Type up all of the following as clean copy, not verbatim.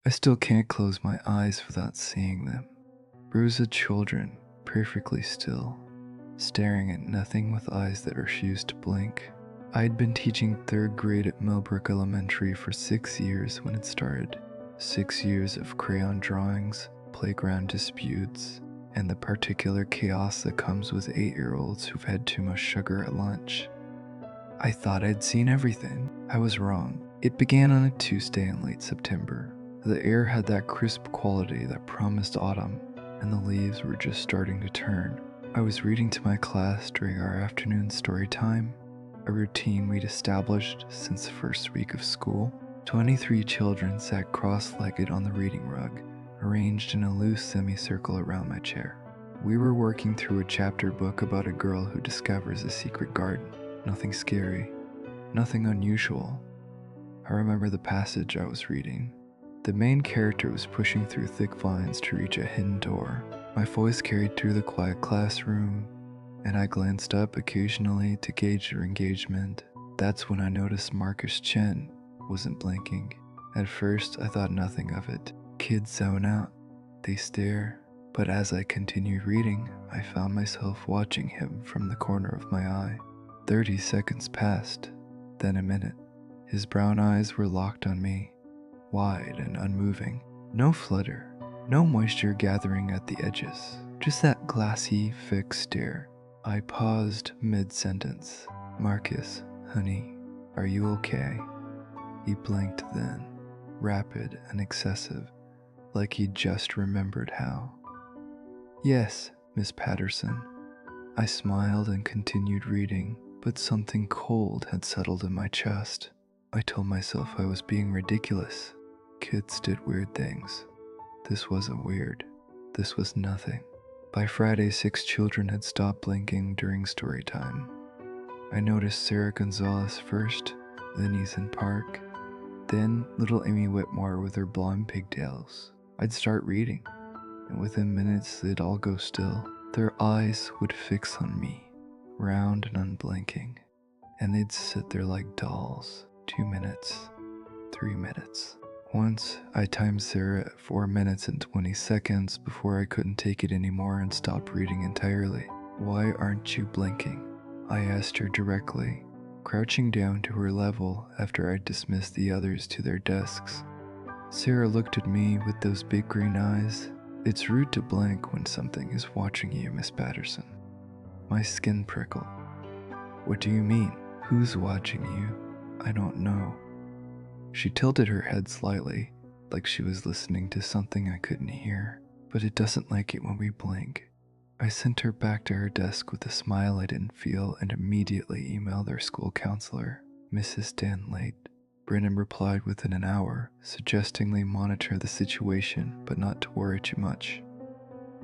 I still can't close my eyes without seeing them. Rows of children, perfectly still, staring at nothing with eyes that refused to blink. I'd been teaching 3rd grade at Millbrook Elementary for 6 years when it started. 6 years of crayon drawings, playground disputes, and the particular chaos that comes with 8-year-olds who've had too much sugar at lunch. I thought I'd seen everything. I was wrong. It began on a Tuesday in late September. The air had that crisp quality that promised autumn, and the leaves were just starting to turn. I was reading to my class during our afternoon story time, a routine we'd established since the first week of school. 23 children sat cross-legged on the reading rug, arranged in a loose semicircle around my chair. We were working through a chapter book about a girl who discovers a secret garden. Nothing scary, nothing unusual. I remember the passage I was reading. The main character was pushing through thick vines to reach a hidden door. My voice carried through the quiet classroom, and I glanced up occasionally to gauge her engagement. That's when I noticed Marcus' chin wasn't blinking. At first, I thought nothing of it. Kids zone out, they stare. But as I continued reading, I found myself watching him from the corner of my eye. 30 seconds passed, then a minute. His brown eyes were locked on me, wide and unmoving. No flutter, no moisture gathering at the edges, just that glassy, fixed stare. I paused mid-sentence. "Marcus, honey, are you okay?" He blinked then, rapid and excessive, like he'd just remembered how. "Yes, Miss Patterson." I smiled and continued reading, but something cold had settled in my chest. I told myself I was being ridiculous. Kids did weird things. This wasn't weird. This was nothing. By Friday, 6 children had stopped blinking during story time. I noticed Sarah Gonzalez first, then Ethan Park, then little Amy Whitmore with her blonde pigtails. I'd start reading, and within minutes they'd all go still. Their eyes would fix on me, round and unblinking, and they'd sit there like dolls. 2 minutes, 3 minutes. Once, I timed Sarah at 4 minutes and 20 seconds before I couldn't take it anymore and stopped reading entirely. "Why aren't you blinking?" I asked her directly, crouching down to her level after I dismissed the others to their desks. Sarah looked at me with those big green eyes. "It's rude to blink when something is watching you, Miss Patterson." My skin prickled. "What do you mean? Who's watching you?" "I don't know." She tilted her head slightly, like she was listening to something I couldn't hear. "But it doesn't like it when we blink." I sent her back to her desk with a smile I didn't feel and immediately emailed our school counselor, Mrs. Dan Late. Brennan replied within an hour, suggesting they monitor the situation but not to worry too much.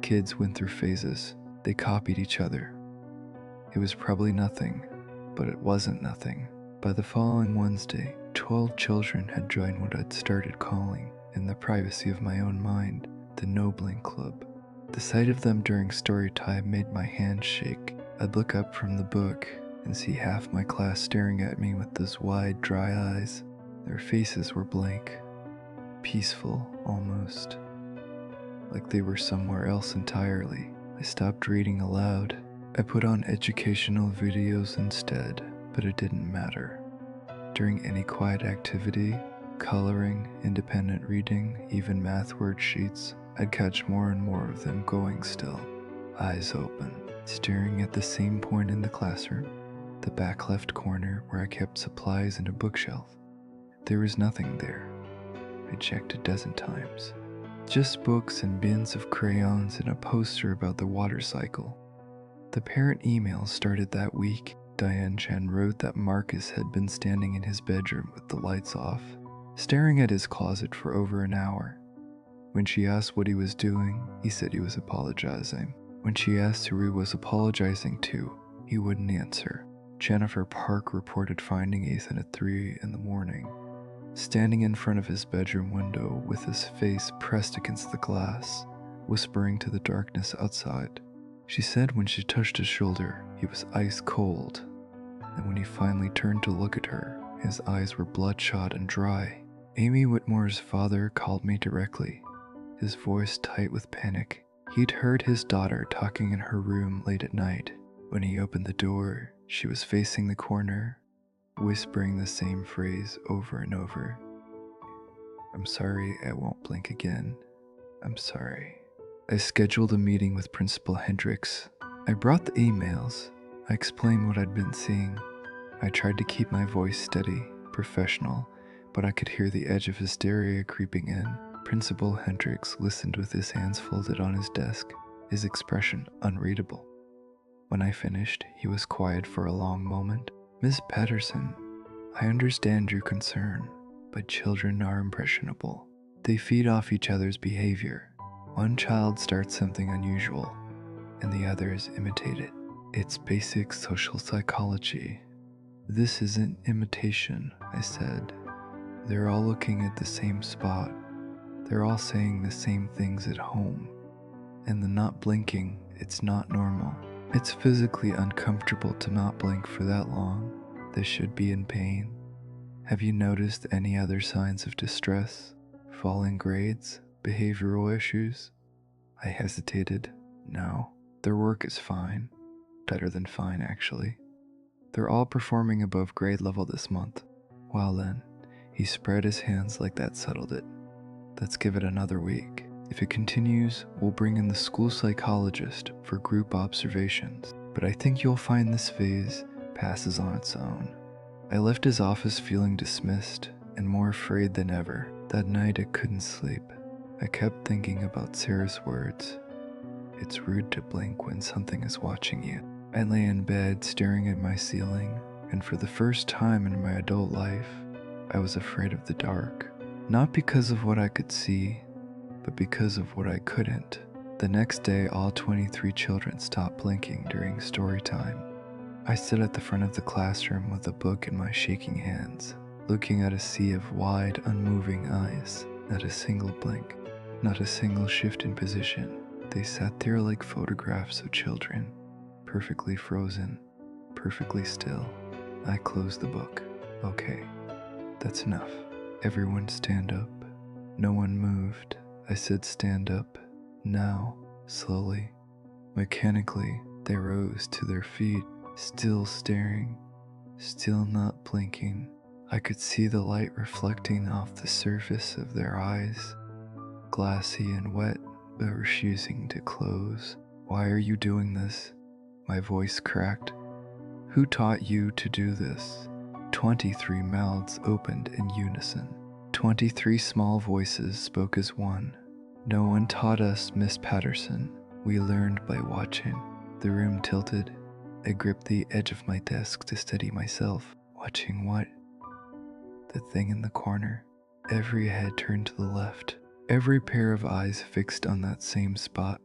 Kids went through phases. They copied each other. It was probably nothing, but it wasn't nothing. By the following Wednesday, 12 children had joined what I'd started calling, in the privacy of my own mind, the No Blink Club. The sight of them during story time made my hands shake. I'd look up from the book and see half my class staring at me with those wide, dry eyes. Their faces were blank, peaceful almost, like they were somewhere else entirely. I stopped reading aloud. I put on educational videos instead, but it didn't matter. During any quiet activity, coloring, independent reading, even math worksheets, I'd catch more and more of them going still, eyes open, staring at the same point in the classroom, the back left corner where I kept supplies and a bookshelf. There was nothing there. I checked a dozen times. Just books and bins of crayons and a poster about the water cycle. The parent email started that week. Diane Chen wrote that Marcus had been standing in his bedroom with the lights off, staring at his closet for over an hour. When she asked what he was doing, he said he was apologizing. When she asked who he was apologizing to, he wouldn't answer. Jennifer Park reported finding Ethan at 3 in the morning, standing in front of his bedroom window with his face pressed against the glass, whispering to the darkness outside. She said when she touched his shoulder, he was ice cold, and when he finally turned to look at her, his eyes were bloodshot and dry. Amy Whitmore's father called me directly, his voice tight with panic. He'd heard his daughter talking in her room late at night. When he opened the door, she was facing the corner, whispering the same phrase over and over. "I'm sorry, I won't blink again. I'm sorry." I scheduled a meeting with Principal Hendricks. I brought the emails. I explained what I'd been seeing. I tried to keep my voice steady, professional, but I could hear the edge of hysteria creeping in. Principal Hendricks listened with his hands folded on his desk, his expression unreadable. When I finished, he was quiet for a long moment. "Miss Patterson, I understand your concern, but children are impressionable. They feed off each other's behavior. One child starts something unusual, and the others imitate it. It's basic social psychology." "This isn't imitation," I said. "They're all looking at the same spot. They're all saying the same things at home. And the not blinking, it's not normal. It's physically uncomfortable to not blink for that long. They should be in pain. Have you noticed any other signs of distress? Falling grades? Behavioral issues?" I hesitated. "No, their work is fine. Better than fine, actually. They're all performing above grade level this month." "Well then," he spread his hands like that settled it. "Let's give it another week. If it continues, we'll bring in the school psychologist for group observations. But I think you'll find this phase passes on its own." I left his office feeling dismissed and more afraid than ever. That night I couldn't sleep. I kept thinking about Sarah's words. "It's rude to blink when something is watching you." I lay in bed staring at my ceiling, and for the first time in my adult life, I was afraid of the dark. Not because of what I could see, but because of what I couldn't. The next day, all 23 children stopped blinking during story time. I stood at the front of the classroom with a book in my shaking hands, looking at a sea of wide, unmoving eyes. Not a single blink, not a single shift in position. They sat there like photographs of children, perfectly frozen, perfectly still. I closed the book. "Okay, that's enough. Everyone stand up." No one moved. I said, "Stand up. Now." Slowly, mechanically, they rose to their feet, still staring, still not blinking. I could see the light reflecting off the surface of their eyes, glassy and wet, but refusing to close. "Why are you doing this?" My voice cracked. "Who taught you to do this?" 23 mouths opened in unison. 23 small voices spoke as one. "No one taught us, Miss Patterson. We learned by watching." The room tilted. I gripped the edge of my desk to steady myself. Watching what? The thing in the corner. Every head turned to the left. Every pair of eyes fixed on that same spot.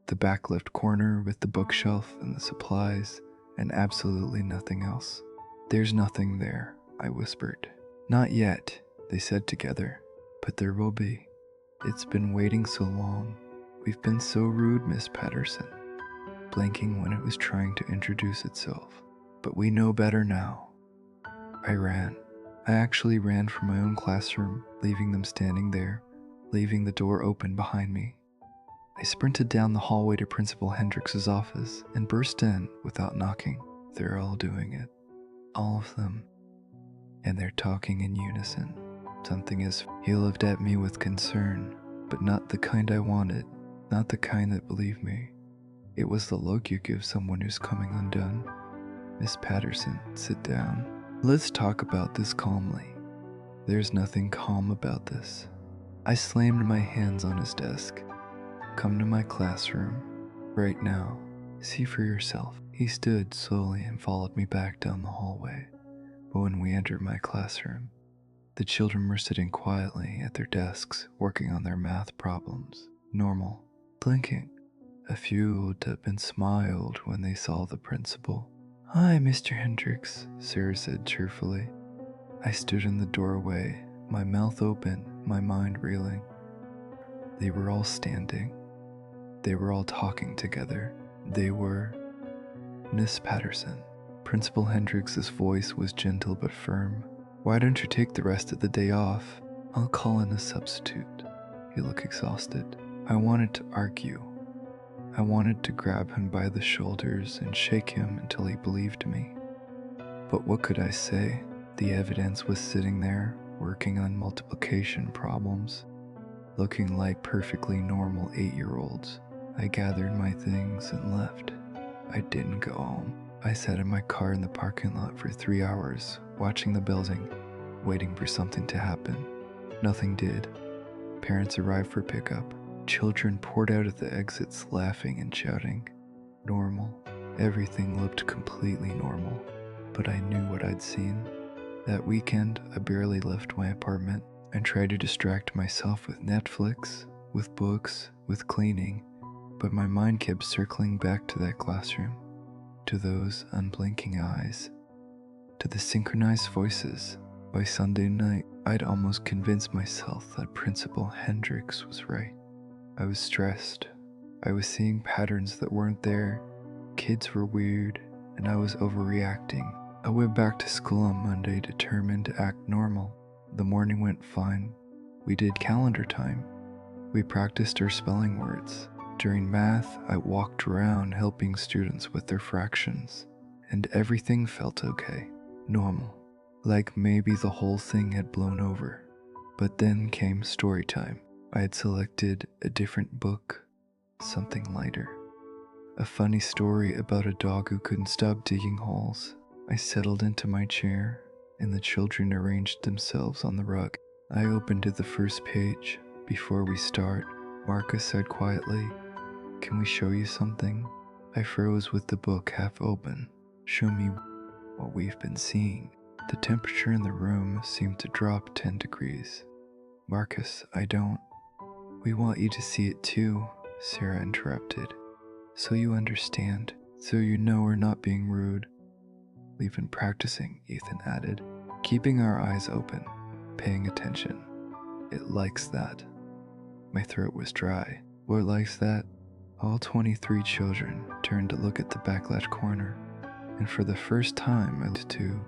The back left corner with the bookshelf and the supplies, and absolutely nothing else. "There's nothing there," I whispered. "Not yet," they said together, "but there will be. It's been waiting so long. We've been so rude, Miss Patterson, blinking when it was trying to introduce itself. But we know better now." I ran. I actually ran from my own classroom, leaving them standing there, leaving the door open behind me. I sprinted down the hallway to Principal Hendricks' office and burst in without knocking. They're all doing it. All of them. And they're talking in unison. Something is. He looked at me with concern, but not the kind I wanted, not the kind that believed me. It was the look you give someone who's coming undone. "Miss Patterson, sit down. Let's talk about this calmly." "There's nothing calm about this." I slammed my hands on his desk. "Come to my classroom, right now. See for yourself." He stood slowly and followed me back down the hallway. But when we entered my classroom, the children were sitting quietly at their desks, working on their math problems. Normal. Blinking. A few looked up and smiled when they saw the principal. "Hi, Mr. Hendricks," Sarah said cheerfully. I stood in the doorway, my mouth open, my mind reeling. They were all standing. They were all talking together. They were... "Miss Patterson." Principal Hendricks' voice was gentle but firm. "Why don't you take the rest of the day off? I'll call in a substitute. He looked exhausted. I wanted to argue. I wanted to grab him by the shoulders and shake him until he believed me. But what could I say? The evidence was sitting there, working on multiplication problems, looking like perfectly normal 8-year-olds. I gathered my things and left. I didn't go home. I sat in my car in the parking lot for 3 hours, watching the building, waiting for something to happen. Nothing did. Parents arrived for pickup. Children poured out at the exits laughing and shouting. Normal. Everything looked completely normal, but I knew what I'd seen. That weekend, I barely left my apartment and tried to distract myself with Netflix, with books, with cleaning, but my mind kept circling back to that classroom, to those unblinking eyes, to the synchronized voices. By Sunday night, I'd almost convinced myself that Principal Hendricks was right. I was stressed. I was seeing patterns that weren't there. Kids were weird, and I was overreacting. I went back to school on Monday determined to act normal. The morning went fine. We did calendar time. We practiced our spelling words. During math, I walked around helping students with their fractions, and everything felt okay, normal, like maybe the whole thing had blown over. But then came story time. I had selected a different book, something lighter. A funny story about a dog who couldn't stop digging holes. I settled into my chair, and the children arranged themselves on the rug. I opened to the first page. Before we start, Marcus said quietly, "Can we show you something?" I froze with the book half open. Show me what we've been seeing. The temperature in the room seemed to drop 10 degrees. Marcus, I don't. We want you to see it too, Sarah interrupted. So you understand, so you know we're not being rude. We've been practicing, Ethan added, keeping our eyes open, paying attention. It likes that. My throat was dry. What likes that? All 23 children turned to look at the back left corner, and for the first time I looked too.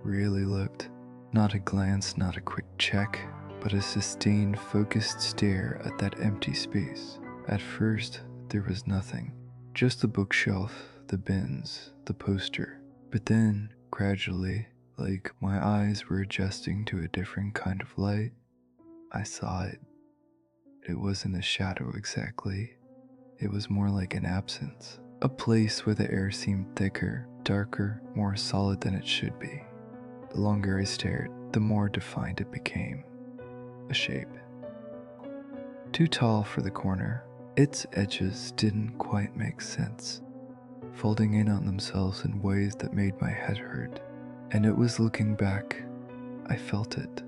Really looked. Not a glance, not a quick check, but a sustained, focused stare at that empty space. At first, there was nothing. Just the bookshelf, the bins, the poster. But then, gradually, like my eyes were adjusting to a different kind of light, I saw it. It wasn't a shadow exactly. It was more like an absence. A place where the air seemed thicker, darker, more solid than it should be. The longer I stared, the more defined it became. A shape. Too tall for the corner, its edges didn't quite make sense, folding in on themselves in ways that made my head hurt. And it was looking back. I felt it.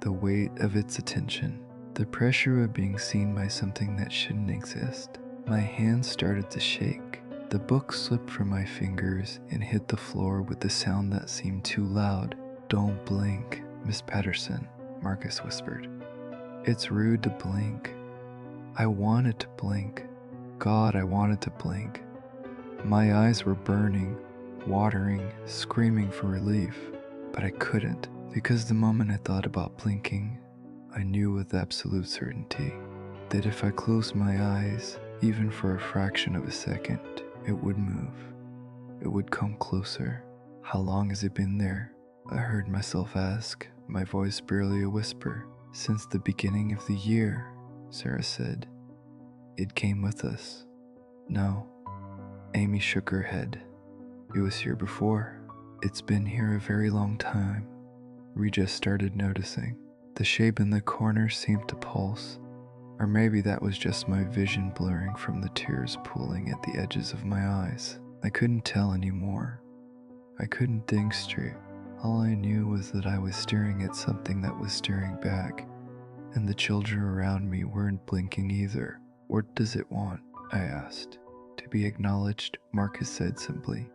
The weight of its attention. The pressure of being seen by something that shouldn't exist. My hands started to shake. The book slipped from my fingers and hit the floor with a sound that seemed too loud. "Don't blink, Miss Patterson," Marcus whispered. "It's rude to blink." I wanted to blink. God, I wanted to blink. My eyes were burning, watering, screaming for relief, but I couldn't, because the moment I thought about blinking, I knew with absolute certainty that if I closed my eyes, even for a fraction of a second, it would move. It would come closer. "How long has it been there?" I heard myself ask, my voice barely a whisper. "Since the beginning of the year," Sarah said. "It came with us." "No." Amy shook her head. "It was here before. It's been here a very long time." We just started noticing. The shape in the corner seemed to pulse, or maybe that was just my vision blurring from the tears pooling at the edges of my eyes. I couldn't tell anymore. I couldn't think straight. All I knew was that I was staring at something that was staring back, and the children around me weren't blinking either. "What does it want?" I asked. "To be acknowledged," Marcus said simply.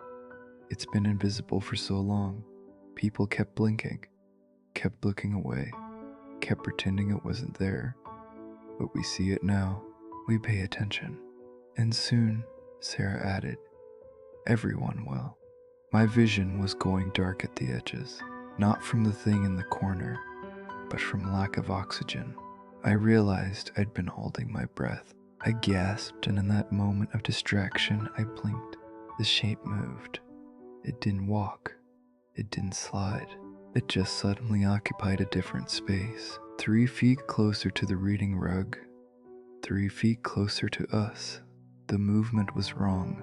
"It's been invisible for so long. People kept blinking, kept looking away, kept pretending it wasn't there. But we see it now. We pay attention. And soon," Sarah added, "everyone will." My vision was going dark at the edges, not from the thing in the corner, but from lack of oxygen. I realized I'd been holding my breath. I gasped, and in that moment of distraction, I blinked. The shape moved. It didn't walk. It didn't slide. It just suddenly occupied a different space, 3 feet closer to the reading rug, 3 feet closer to us. The movement was wrong.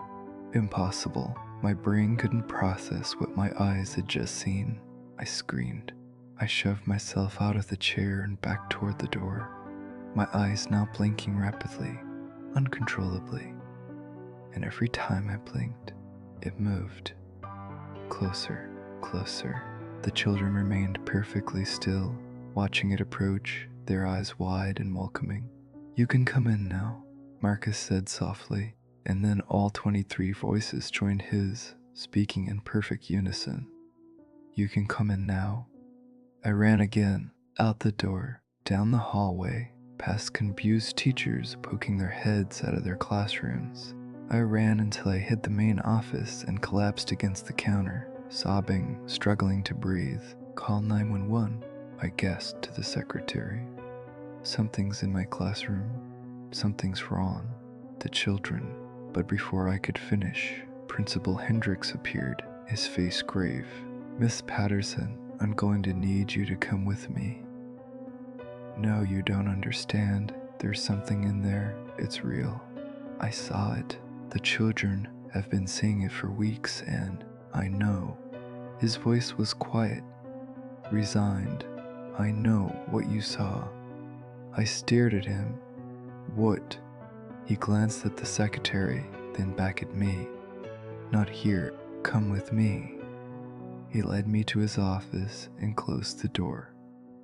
Impossible. My brain couldn't process what my eyes had just seen. I screamed. I shoved myself out of the chair and back toward the door, my eyes now blinking rapidly, uncontrollably. And every time I blinked, it moved. Closer, closer. The children remained perfectly still, watching it approach, their eyes wide and welcoming. "You can come in now," Marcus said softly, and then all 23 voices joined his, speaking in perfect unison. "You can come in now." I ran again, out the door, down the hallway, past confused teachers poking their heads out of their classrooms. I ran until I hit the main office and collapsed against the counter, sobbing, struggling to breathe. "Call 911, I guessed to the secretary. "Something's in my classroom. Something's wrong." The children. But before I could finish, Principal Hendricks appeared, his face grave. "Miss Patterson, I'm going to need you to come with me." "No, you don't understand. There's something in there. It's real. I saw it. The children have been saying it for weeks, and I know." His voice was quiet, resigned. "I know what you saw." I stared at him. "What?" He glanced at the secretary, then back at me. "Not here. Come with me." He led me to his office and closed the door.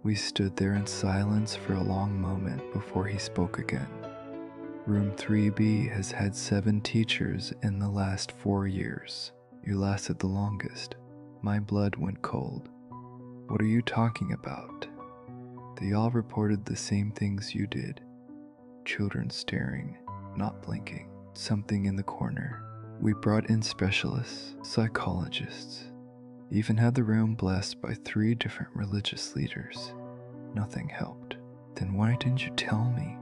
We stood there in silence for a long moment before he spoke again. "Room 3B has had 7 teachers in the last 4 years. You lasted the longest." My blood went cold. "What are you talking about?" "They all reported the same things you did. Children staring, not blinking, something in the corner. We brought in specialists, psychologists, even had the room blessed by 3 different religious leaders. Nothing helped." "Then why didn't you tell me?"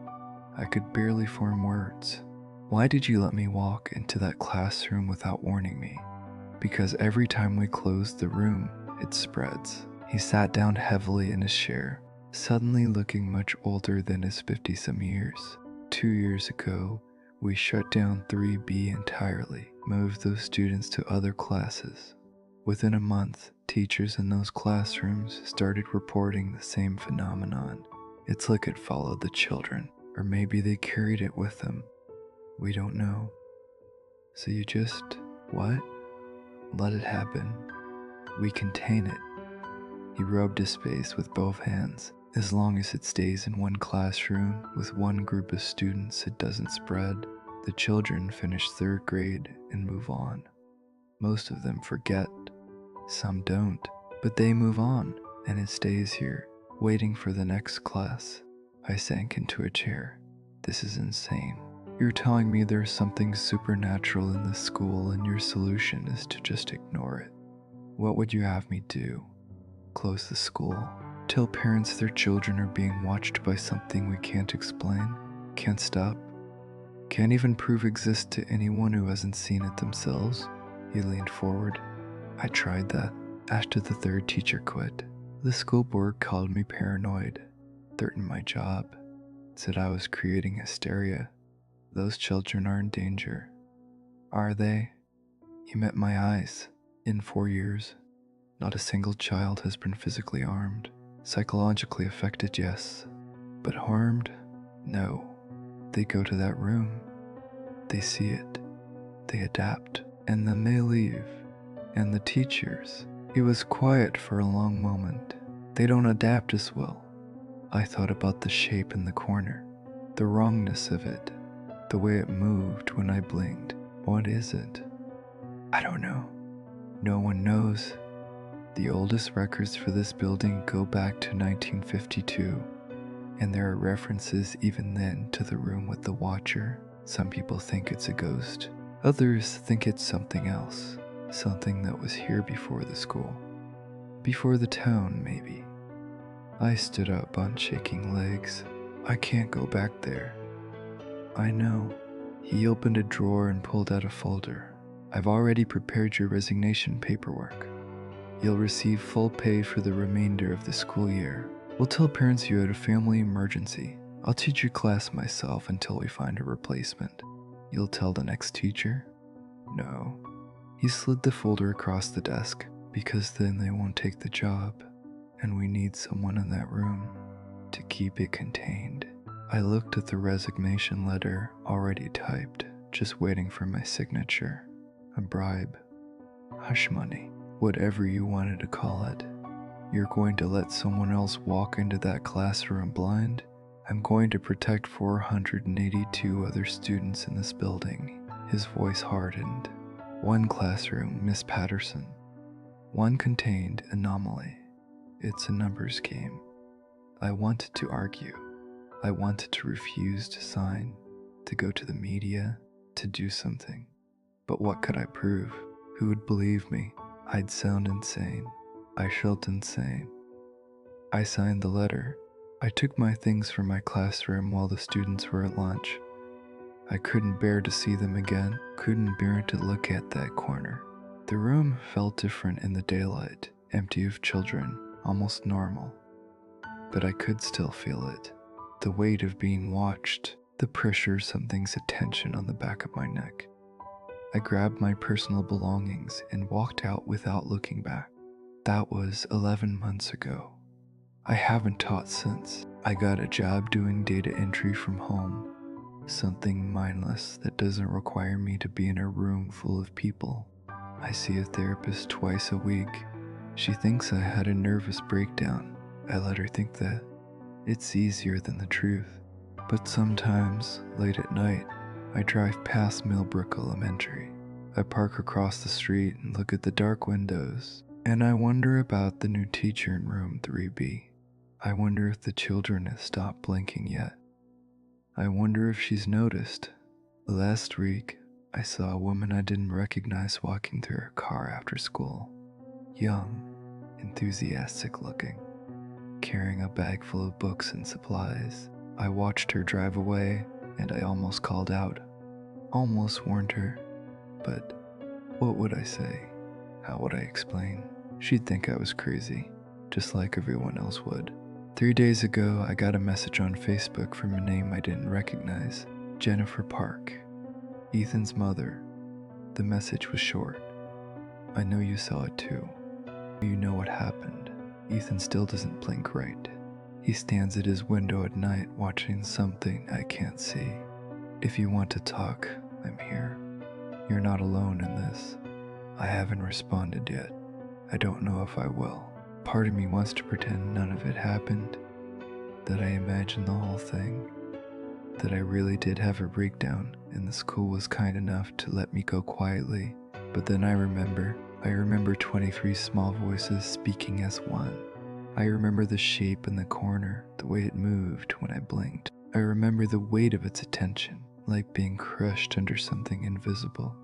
I could barely form words. "Why did you let me walk into that classroom without warning me?" "Because every time we close the room, it spreads." He sat down heavily in his chair, suddenly looking much older than his 50-some years. 2 years ago, we shut down 3B entirely, moved those students to other classes. Within a month, teachers in those classrooms started reporting the same phenomenon. It's like it followed the children, or maybe they carried it with them. We don't know. So you just, what? Let it happen. We contain it. He rubbed his face with both hands. As long as it stays in one classroom with one group of students, it doesn't spread. The children finish 3rd grade and move on. Most of them forget. Some don't, but they move on, and it stays here, waiting for the next class. I sank into a chair. This is insane. You're telling me there's something supernatural in this school and your solution is to just ignore it. What would you have me do? Close the school? Tell parents their children are being watched by something we can't explain, can't stop, can't even prove exists to anyone who hasn't seen it themselves? He leaned forward. I tried that. After the 3rd teacher quit, the school board called me paranoid, threatened my job, said I was creating hysteria. Those children are in danger. Are they? He met my eyes. In 4 years, not a single child has been physically harmed. Psychologically affected, yes, but harmed? No. They go to that room. They see it. They adapt, and then they leave. And the teachers. He was quiet for a long moment. They don't adapt as well. I thought about the shape in the corner, the wrongness of it, the way it moved when I blinked. What is it? I don't know. No one knows. The oldest records for this building go back to 1952, and there are references even then to the room with the watcher. Some people think it's a ghost. Others think it's something else, something that was here before the school. Before the town, maybe. I stood up on shaking legs. I can't go back there. I know. He opened a drawer and pulled out a folder. I've already prepared your resignation paperwork. You'll receive full pay for the remainder of the school year. We'll tell parents you had a family emergency. I'll teach your class myself until we find a replacement. You'll tell the next teacher? No. He slid the folder across the desk, because then they won't take the job, and we need someone in that room to keep it contained. I looked at the resignation letter already typed, just waiting for my signature. A bribe. Hush money. Whatever you wanted to call it. You're going to let someone else walk into that classroom blind? I'm going to protect 482 other students in this building. His voice hardened. One classroom, Miss Patterson. One contained anomaly. It's a numbers game. I wanted to argue. I wanted to refuse to sign, to go to the media, to do something. But what could I prove? Who would believe me? I'd sound insane. I felt insane. I signed the letter. I took my things from my classroom while the students were at lunch. I couldn't bear to see them again, couldn't bear to look at that corner. The room felt different in the daylight, empty of children, almost normal. But I could still feel it. The weight of being watched, the pressure of something's attention on the back of my neck. I grabbed my personal belongings and walked out without looking back. That was 11 months ago. I haven't taught since. I got a job doing data entry from home, something mindless that doesn't require me to be in a room full of people. I see a therapist twice a week. She thinks I had a nervous breakdown. I let her think that. It's easier than the truth. But sometimes, late at night, I drive past Millbrook Elementary. I park across the street and look at the dark windows, and I wonder about the new teacher in room 3B. I wonder if the children have stopped blinking yet. I wonder if she's noticed. Last week, I saw a woman I didn't recognize walking through her car after school. Young, enthusiastic looking, carrying a bag full of books and supplies. I watched her drive away, and I almost called out. Almost warned her. But what would I say? How would I explain? She'd think I was crazy, just like everyone else would. 3 days ago, I got a message on Facebook from a name I didn't recognize. Jennifer Park, Ethan's mother. The message was short. I know you saw it too. You know what happened. Ethan still doesn't blink right. He stands at his window at night watching something I can't see. If you want to talk, I'm here. You're not alone in this. I haven't responded yet. I don't know if I will. Part of me wants to pretend none of it happened, that I imagined the whole thing, that I really did have a breakdown and the school was kind enough to let me go quietly. But then I remember 23 small voices speaking as one. I remember the shape in the corner, the way it moved when I blinked. I remember the weight of its attention, like being crushed under something invisible.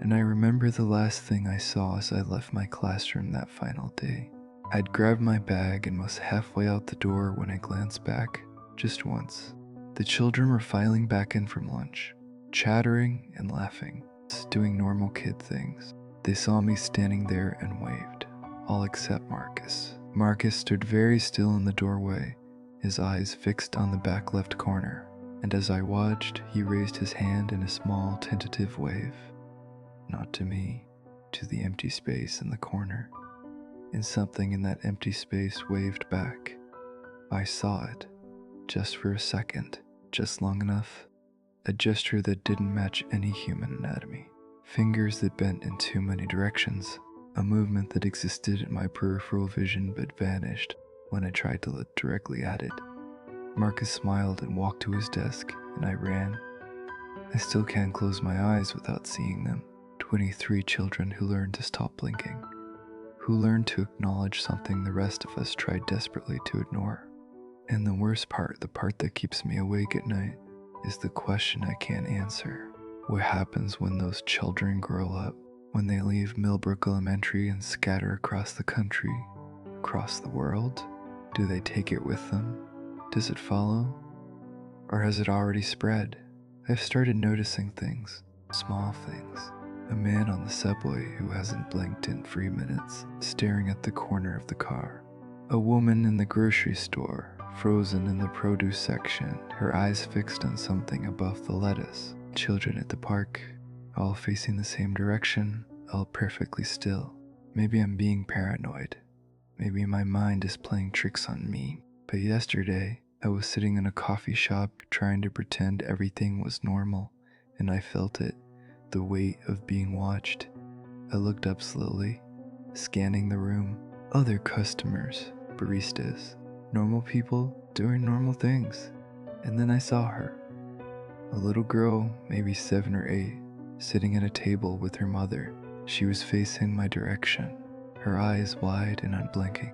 And I remember the last thing I saw as I left my classroom that final day. I'd grabbed my bag and was halfway out the door when I glanced back, just once. The children were filing back in from lunch, chattering and laughing, doing normal kid things. They saw me standing there and waved, all except Marcus. Marcus stood very still in the doorway, his eyes fixed on the back left corner, and as I watched, he raised his hand in a small, tentative wave. Not to me, to the empty space in the corner. And something in that empty space waved back. I saw it, just for a second, just long enough. A gesture that didn't match any human anatomy. Fingers that bent in too many directions. A movement that existed in my peripheral vision but vanished when I tried to look directly at it. Marcus smiled and walked to his desk, and I ran. I still can't close my eyes without seeing them. 23 children who learned to stop blinking. Who learned to acknowledge something the rest of us tried desperately to ignore. And the worst part, the part that keeps me awake at night, is the question I can't answer. What happens when those children grow up? When they leave Millbrook Elementary and scatter across the country, across the world? Do they take it with them? Does it follow? Or has it already spread? I've started noticing things, small things. A man on the subway who hasn't blinked in 3 minutes, staring at the corner of the car. A woman in the grocery store, frozen in the produce section, her eyes fixed on something above the lettuce. Children at the park, all facing the same direction, all perfectly still. Maybe I'm being paranoid. Maybe my mind is playing tricks on me. But yesterday, I was sitting in a coffee shop trying to pretend everything was normal, and I felt it, the weight of being watched. I looked up slowly, scanning the room. Other customers, baristas, normal people doing normal things. And then I saw her. A little girl, maybe 7 or 8, sitting at a table with her mother. She was facing my direction, her eyes wide and unblinking,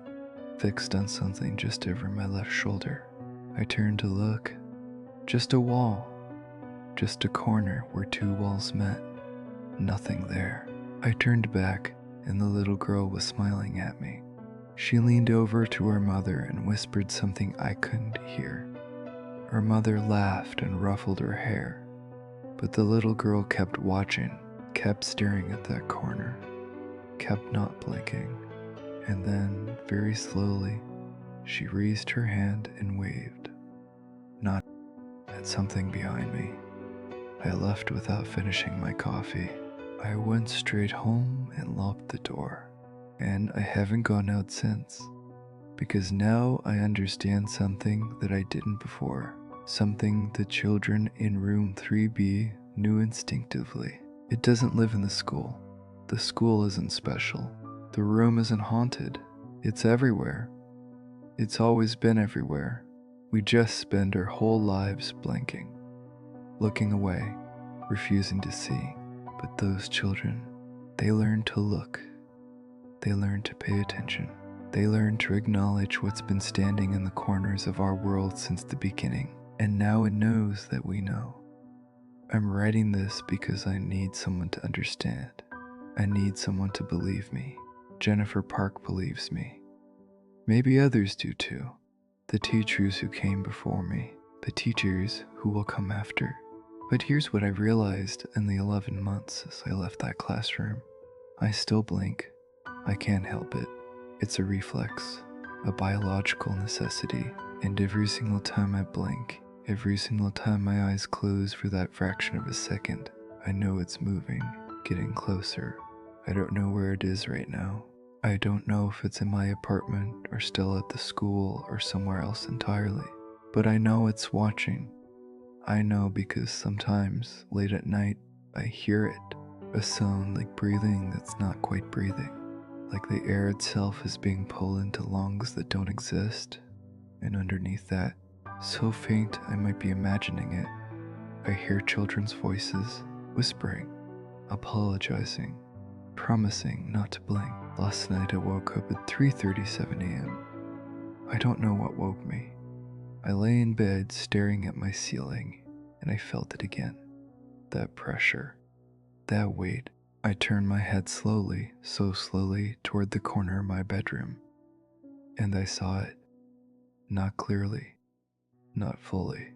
fixed on something just over my left shoulder. I turned to look. Just a wall. Just a corner where 2 walls met. Nothing there. I turned back, and the little girl was smiling at me. She leaned over to her mother and whispered something I couldn't hear. Her mother laughed and ruffled her hair, but the little girl kept watching, kept staring at that corner, kept not blinking, and then, very slowly, she raised her hand and waved, not at something behind me. I left without finishing my coffee. I went straight home and locked the door, and I haven't gone out since, because now I understand something that I didn't before, something the children in room 3B knew instinctively. It doesn't live in the school. The school isn't special. The room isn't haunted. It's everywhere. It's always been everywhere. We just spend our whole lives blinking, looking away, refusing to see. But those children, they learn to look. They learn to pay attention. They learn to acknowledge what's been standing in the corners of our world since the beginning. And now it knows that we know. I'm writing this because I need someone to understand. I need someone to believe me. Jennifer Park believes me. Maybe others do too. The teachers who came before me. The teachers who will come after. But here's what I realized in the 11 months since I left that classroom. I still blink. I can't help it. It's a reflex, a biological necessity. And every single time I blink, every single time my eyes close for that fraction of a second, I know it's moving, getting closer. I don't know where it is right now. I don't know if it's in my apartment or still at the school or somewhere else entirely. But I know it's watching. I know because sometimes, late at night, I hear it. A sound like breathing that's not quite breathing. Like the air itself is being pulled into lungs that don't exist. And underneath that, so faint I might be imagining it, I hear children's voices, whispering, apologizing, promising not to blink. Last night I woke up at 3:37 a.m. I don't know what woke me. I lay in bed staring at my ceiling, and I felt it again. That pressure, that weight. I turned my head slowly, so slowly, toward the corner of my bedroom, and I saw it. Not clearly, not fully,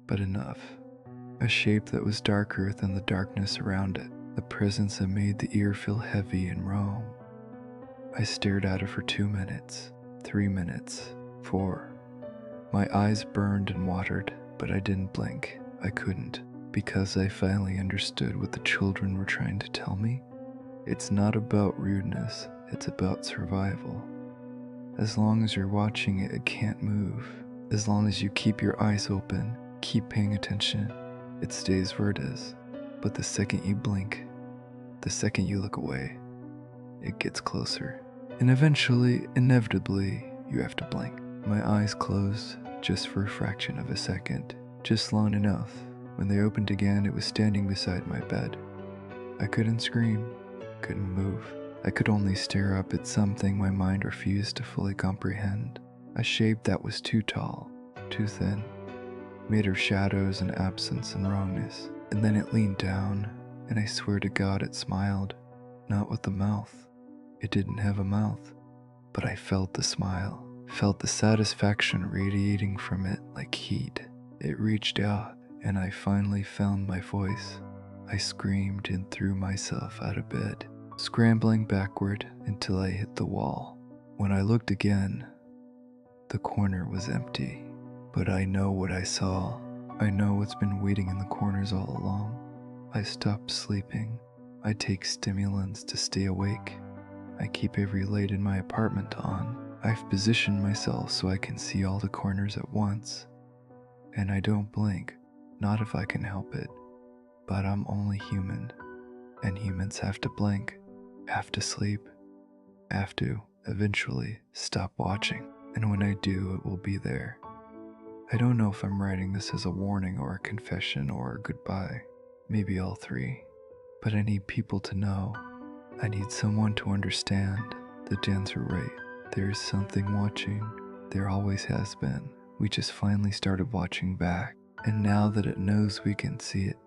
but enough. A shape that was darker than the darkness around it, the presence that made the ear feel heavy and wrong. I stared at it for 2 minutes, 3 minutes, 4. My eyes burned and watered, but I didn't blink. I couldn't, because I finally understood what the children were trying to tell me. It's not about rudeness, it's about survival. As long as you're watching it, it can't move. As long as you keep your eyes open, keep paying attention, it stays where it is. But the second you blink, the second you look away, it gets closer. And eventually, inevitably, you have to blink. My eyes closed just for a fraction of a second, just long enough. When they opened again, it was standing beside my bed. I couldn't scream, couldn't move. I could only stare up at something my mind refused to fully comprehend. A shape that was too tall, too thin, made of shadows and absence and wrongness. And then it leaned down, and I swear to God it smiled. Not with the mouth. It didn't have a mouth. But I felt the smile, felt the satisfaction radiating from it like heat. It reached out, and I finally found my voice. I screamed and threw myself out of bed, scrambling backward until I hit the wall. When I looked again, the corner was empty. But I know what I saw. I know what's been waiting in the corners all along. I stopped sleeping. I take stimulants to stay awake. I keep every light in my apartment on. I've positioned myself so I can see all the corners at once. And I don't blink, not if I can help it. But I'm only human, and humans have to blink, have to sleep, have to eventually stop watching. And when I do, it will be there. I don't know if I'm writing this as a warning or a confession or a goodbye, maybe all three. But I need people to know. I need someone to understand that Dan's right. There is something watching. There always has been. We just finally started watching back. And now that it knows we can see it,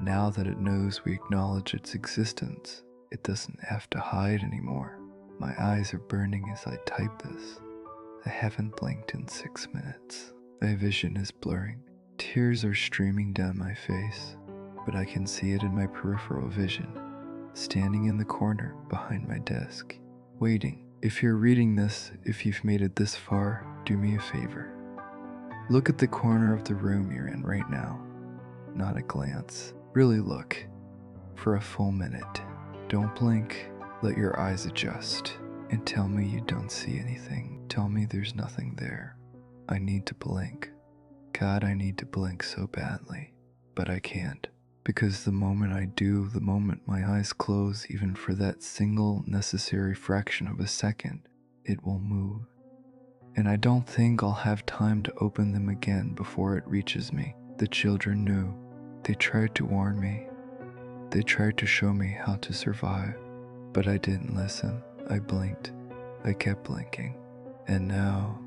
now that it knows we acknowledge its existence, it doesn't have to hide anymore. My eyes are burning as I type this. I haven't blinked in 6 minutes. My vision is blurring. Tears are streaming down my face, but I can see it in my peripheral vision, standing in the corner behind my desk, waiting. If you're reading this, if you've made it this far, do me a favor. Look at the corner of the room you're in right now. Not a glance. Really look. For a full minute. Don't blink. Let your eyes adjust. And tell me you don't see anything. Tell me there's nothing there. I need to blink. God, I need to blink so badly. But I can't. Because the moment I do, the moment my eyes close, even for that single necessary fraction of a second, it will move. And I don't think I'll have time to open them again before it reaches me. The children knew. They tried to warn me. They tried to show me how to survive. But I didn't listen. I blinked. I kept blinking. And now,